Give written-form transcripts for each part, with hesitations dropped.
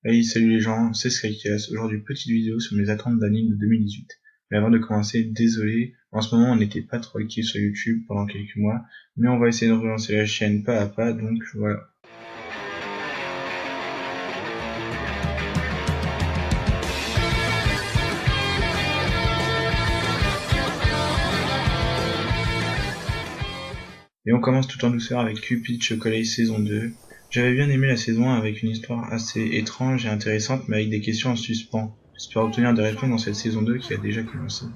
Hey, salut les gens, c'est Skycast. Aujourd'hui, petite vidéo sur mes attentes d'anime de 2018. Mais avant de commencer, désolé, en ce moment on n'était pas trop actif sur YouTube pendant quelques mois, mais on va essayer de relancer la chaîne pas à pas, donc voilà. Et on commence tout en douceur avec Cupid Chocolate saison 2. J'avais bien aimé la saison 1 avec une histoire assez étrange et intéressante, mais avec des questions en suspens. J'espère obtenir des réponses dans cette saison 2 qui a déjà commencé.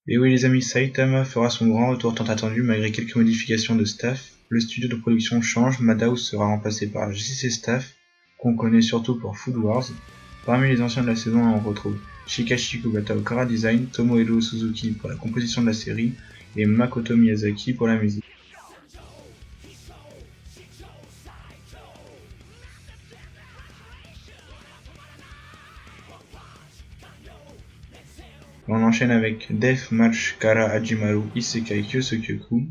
Et oui les amis, Saitama fera son grand retour tant attendu malgré quelques modifications de staff. Le studio de production change, Madhouse sera remplacé par JC Staff, qu'on connaît surtout pour Food Wars. Parmi les anciens de la saison 1, on retrouve Shikashi Kubata au Chara Design, Tomohiro Suzuki pour la composition de la série, et Makoto Miyazaki pour la musique. On enchaîne avec Deathmatch Kara Hajimaru Isekai Kyosokyoku.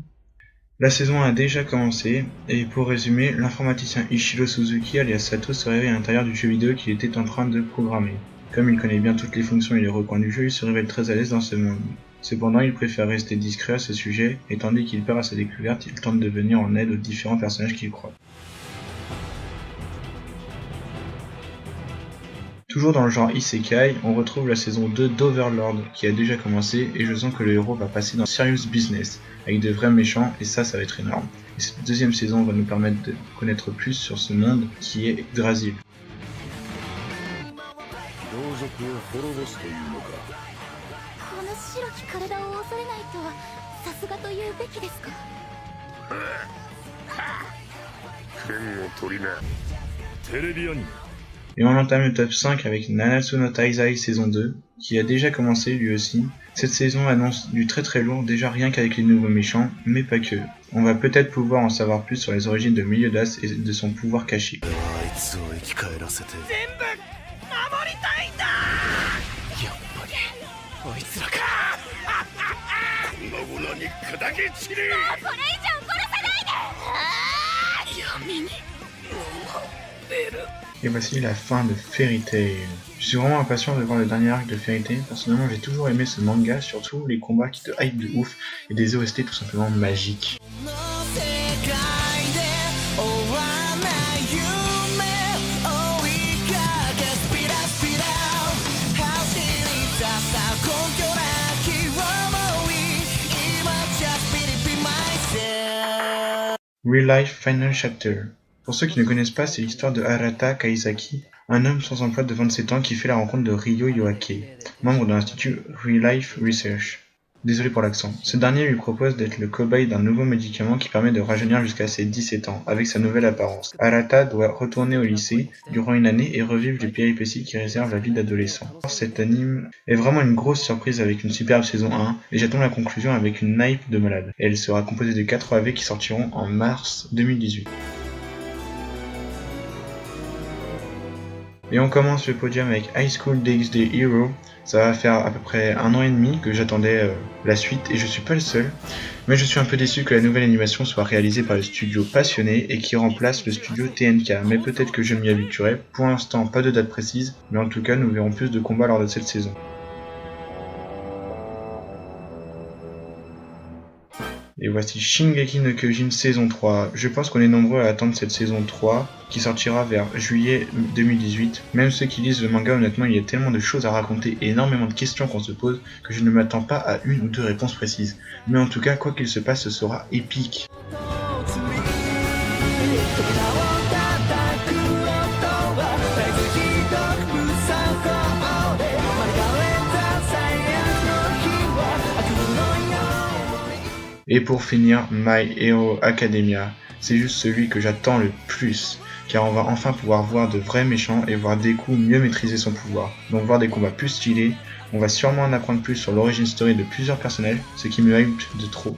La saison a déjà commencé, et pour résumer, l'informaticien Ishiro Suzuki alias Sato se réveille à l'intérieur du jeu vidéo qu'il était en train de programmer. Comme il connaît bien toutes les fonctions et les recoins du jeu, il se révèle très à l'aise dans ce monde. Cependant, il préfère rester discret à ce sujet, et tandis qu'il part à sa découverte, il tente de venir en aide aux différents personnages qu'il croise. Toujours dans le genre Isekai, on retrouve la saison 2 d'Overlord qui a déjà commencé et je sens que le héros va passer dans Serious Business avec de vrais méchants et ça va être énorme. Et cette deuxième saison va nous permettre de connaître plus sur ce monde qui est Yggdrasil. Et on entame le top 5 avec Nanatsu no Taizai saison 2, qui a déjà commencé lui aussi. Cette saison annonce du très lourd déjà rien qu'avec les nouveaux méchants, mais pas que. On va peut-être pouvoir en savoir plus sur les origines de Meliodas et de son pouvoir caché. Et voici la fin de Fairy Tail. Je suis vraiment impatient de voir le dernier arc de Fairy Tail. Personnellement, j'ai toujours aimé ce manga, surtout les combats qui te hype de ouf et des OST tout simplement magiques. Real Life Final Chapter. Pour ceux qui ne connaissent pas, c'est l'histoire de Arata Kaisaki, un homme sans emploi de 27 ans qui fait la rencontre de Ryo Yoake, membre de l'Institut Real Life Research. Désolé pour l'accent. Ce dernier lui propose d'être le cobaye d'un nouveau médicament qui permet de rajeunir jusqu'à ses 17 ans, avec sa nouvelle apparence. Arata doit retourner au lycée durant une année et revivre les péripéties qui réservent la vie d'adolescent. Cet anime est vraiment une grosse surprise avec une superbe saison 1, et j'attends la conclusion avec une hype de malade. Elle sera composée de 4 OAV qui sortiront en mars 2018. Et on commence le podium avec High School DxD Hero. Ça va faire à peu près 1 an et demi que j'attendais la suite et je suis pas le seul. Mais je suis un peu déçu que la nouvelle animation soit réalisée par le studio Passionné et qui remplace le studio TNK. Mais peut-être que je m'y habituerai. Pour l'instant, pas de date précise, mais en tout cas, nous verrons plus de combats lors de cette saison. Et voici Shingeki no Kyojin saison 3. Je pense qu'on est nombreux à attendre cette saison 3 qui sortira vers juillet 2018. Même ceux qui lisent le manga, honnêtement, il y a tellement de choses à raconter et énormément de questions qu'on se pose que je ne m'attends pas à une ou deux réponses précises. Mais en tout cas, quoi qu'il se passe, ce sera épique. Et pour finir, My Hero Academia, c'est juste celui que j'attends le plus, car on va enfin pouvoir voir de vrais méchants et voir Deku mieux maîtriser son pouvoir, donc voir des combats plus stylés, on va sûrement en apprendre plus sur l'origin story de plusieurs personnages, ce qui me hype de trop.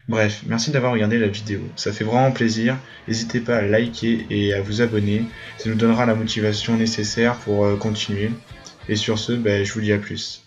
Bref, merci d'avoir regardé la vidéo, ça fait vraiment plaisir, n'hésitez pas à liker et à vous abonner, ça nous donnera la motivation nécessaire pour continuer, et sur ce, je vous dis à plus.